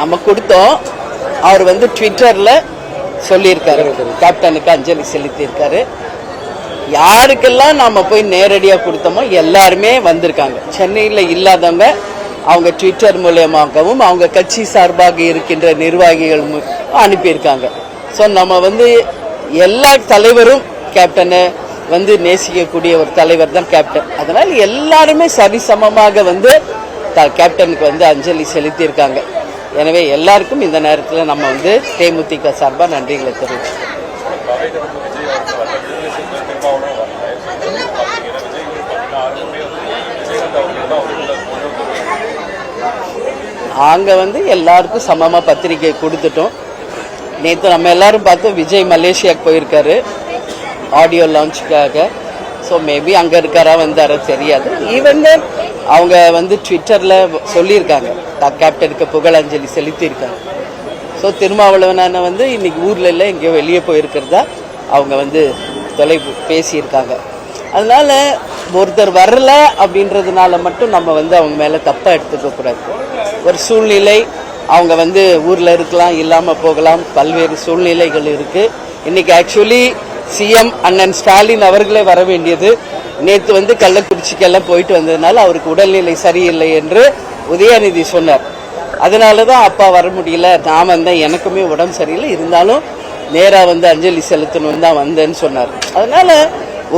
நம்ம கொடுத்தோம். அவர் வந்து ட்விட்டர்ல சொல்லியிருக்காரு, கேப்டனுக்கு அஞ்சலி செலுத்தியிருக்காரு. யாருக்கெல்லாம் நாம போய் நேரடியா கொடுத்தோமோ எல்லாருமே வந்திருக்காங்க. சென்னையில் இல்லாதவங்க அவங்க ட்விட்டர் மூலமாகவும் அவங்க கட்சி சார்பாக இருக்கின்ற நிர்வாகிகள் அனுப்பியிருக்காங்க. ஸோ நம்ம வந்து எல்லா தலைவரும் கேப்டனை வந்து நேசிக்கக்கூடிய ஒரு தலைவர் தான் கேப்டன். அதனால எல்லாருமே சரிசமமாக வந்து கேப்டனுக்கு வந்து அஞ்சலி செலுத்தியிருக்காங்க. எனவே எல்லாருக்கும் இந்த நேரத்தில் நம்ம வந்து தேமுதிக சார்பாக நன்றிகளை தெரிவிச்சுக்கோம். நாங்கள் வந்து எல்லாருக்கும் சமமாக பத்திரிகை கொடுத்துட்டோம். நேற்று நம்ம எல்லாரும் பார்த்தோம், விஜய் மலேசியாவுக்கு போயிருக்காரு ஆடியோ லான்ச்சுக்காக. ஸோ மேபி அங்கே இருக்காரா வந்தாரா தெரியாது. ஈவன் அவங்க வந்து ட்விட்டரில் சொல்லியிருக்காங்க கேப்டனுக்கு புகழஞ்சலி செலுத்தியிருக்காங்க. ஸோ திருமாவளவனான வந்து இன்னைக்கு ஊரில் இல்லை, எங்கேயோ வெளியே போயிருக்கிறதா அவங்க வந்து பேசியிருக்காங்க. அதனால ஒருத்தர் வரல அப்படின்றதுனால மட்டும் நம்ம வந்து அவங்க மேலே தப்பாக எடுத்துக்க கூடாது. ஒரு சூழ்நிலை, அவங்க வந்து ஊரில் இருக்கலாம், இல்லாமல் போகலாம், பல்வேறு சூழ்நிலைகள் இருக்கு. இன்னைக்கு ஆக்சுவலி சிஎம் அண்ணன் ஸ்டாலின் அவர்களே வர வேண்டியது. நேற்று வந்து கள்ளக்குறிச்சிக்கெல்லாம் போயிட்டு வந்ததுனால அவருக்கு உடல்நிலை சரியில்லை என்று உதயநிதி சொன்னார். அதனால தான் அப்பா வர முடியல. நான் வந்தேன், எனக்குமே உடம்பு சரியில்லை, இருந்தாலும் நேராக வந்து அஞ்சலி செலுத்தணும் தான் வந்தேன்னு சொன்னார். அதனால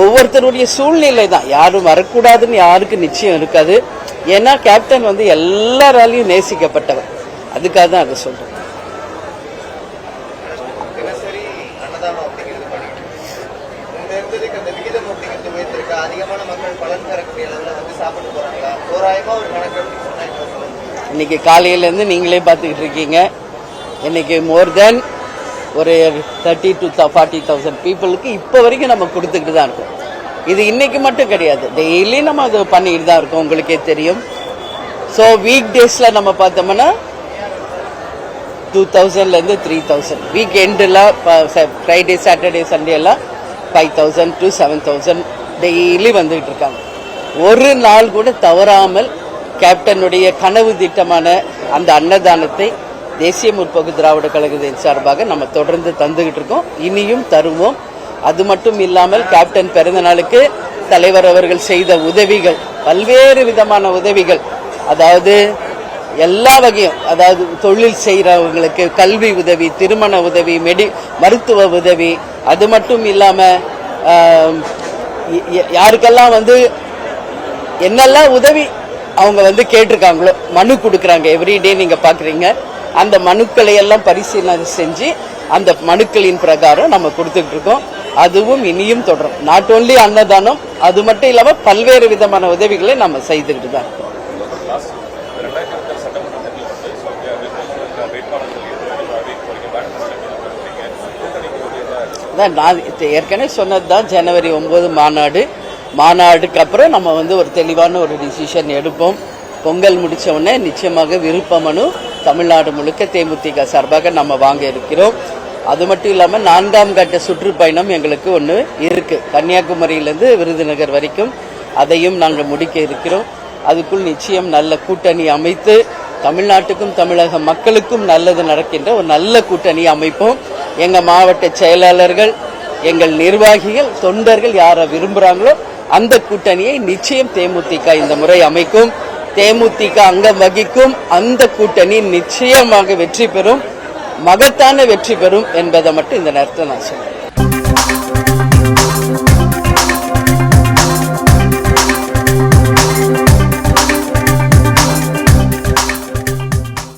ஒவ்வொருத்தருடைய சூழ்நிலை தான், யாரும் வரக்கூடாதுன்னு யாருக்கு நிச்சயம் இருக்காது. ஏன்னா கேப்டன் வந்து எல்லாராலையும் நேசிக்கப்பட்டவர். அதுக்காக தான் அதை சொல்றேன். இன்னைக்கு காலையிலேருந்து நீங்களே பார்த்துக்கிட்டு இருக்கீங்க. இன்னைக்கு மோர் தென் ஒரு 30,000 to 40,000 பீப்புளுக்கு இப்போ வரைக்கும் நம்ம கொடுத்துக்கிட்டு தான் இருக்கோம். இது இன்னைக்கு மட்டும் கிடையாது, டெய்லி நம்ம அது பண்ணிக்கிட்டு தான் இருக்கோம், உங்களுக்கே தெரியும். ஸோ வீக் டேஸில் நம்ம பார்த்தோம்னா 2,000லேருந்து 3,000, வீக் எண்டில் ஃப்ரைடே சாட்டர்டே சண்டே எல்லாம் 5,000 to 7,000 டெய்லி வந்துகிட்டு இருக்காங்க. ஒரு நாள் கூட தவறாமல் கேப்டனுடைய கனவு திட்டமான அந்த அன்னதானத்தை தேசிய முற்போக்கு திராவிட கழகத்தின் சார்பாக நம்ம தொடர்ந்து தந்துகிட்டு இருக்கோம், இனியும் தருவோம். அது மட்டும் இல்லாமல் கேப்டன் பிறந்த நாளுக்கு தலைவர் அவர்கள் செய்த உதவிகள், பல்வேறு விதமான உதவிகள், அதாவது எல்லா வகையும், அதாவது தொழில் செய்கிறவங்களுக்கு கல்வி உதவி, திருமண உதவி, மருத்துவ உதவி, அது மட்டும் இல்லாம யாருக்கெல்லாம் வந்து என்னெல்லாம் உதவி அவங்க வந்து கேட்டிருக்காங்களோ மனு கொடுக்குறாங்க. எவ்ரிடே நீங்க பாக்குறீங்க, அந்த மனுக்களை எல்லாம் பரிசீலனை செஞ்சு அந்த மனுக்களின் பிரகாரம் நம்ம கொடுத்துட்டு இருக்கோம். அதுவும் இனியும் தொடரும். நாட் ஓன்லி அன்னதானம், அது மட்டும் இல்லாம பல்வேறு விதமான உதவிகளை நம்ம செய்துக்கிட்டு தான் இருக்கோம். நான் ஏற்கனவே சொன்னதுதான், ஜனவரி 9 மாநாடுக்கு அப்புறம் நம்ம வந்து ஒரு தெளிவான ஒரு டிசிஷன் எடுப்போம். பொங்கல் முடிச்ச உடனே நிச்சயமாக விருப்ப மனு தமிழ்நாடு முழுக்க தேமுதிக சார்பாக நம்ம வாங்க இருக்கிறோம். அது மட்டும் இல்லாமல் 4ஆம் கட்ட சுற்றுப்பயணம் எங்களுக்கு ஒன்று இருக்கு, கன்னியாகுமரியிலிருந்து விருதுநகர் வரைக்கும். அதையும் நாங்கள் முடிக்க இருக்கிறோம். அதுக்குள் நிச்சயம் நல்ல கூட்டணி அமைத்து தமிழ்நாட்டுக்கும் தமிழக மக்களுக்கும் நல்லது நடக்கின்ற ஒரு நல்ல கூட்டணி அமைப்போம். எங்க மாவட்ட செயலாளர்கள், எங்கள் நிர்வாகிகள், தொண்டர்கள் யாரை விரும்புறாங்களோ அந்த கூட்டணியை நிச்சயம் தேமுதிக இந்த முறை அமைக்கும். தேமுதிக அங்கம் வகிக்கும் அந்த கூட்டணி நிச்சயமாக வெற்றி பெறும், மகத்தான வெற்றி பெறும் என்பதை மட்டும் இந்த நேரத்தில் நான் சொல்றேன்.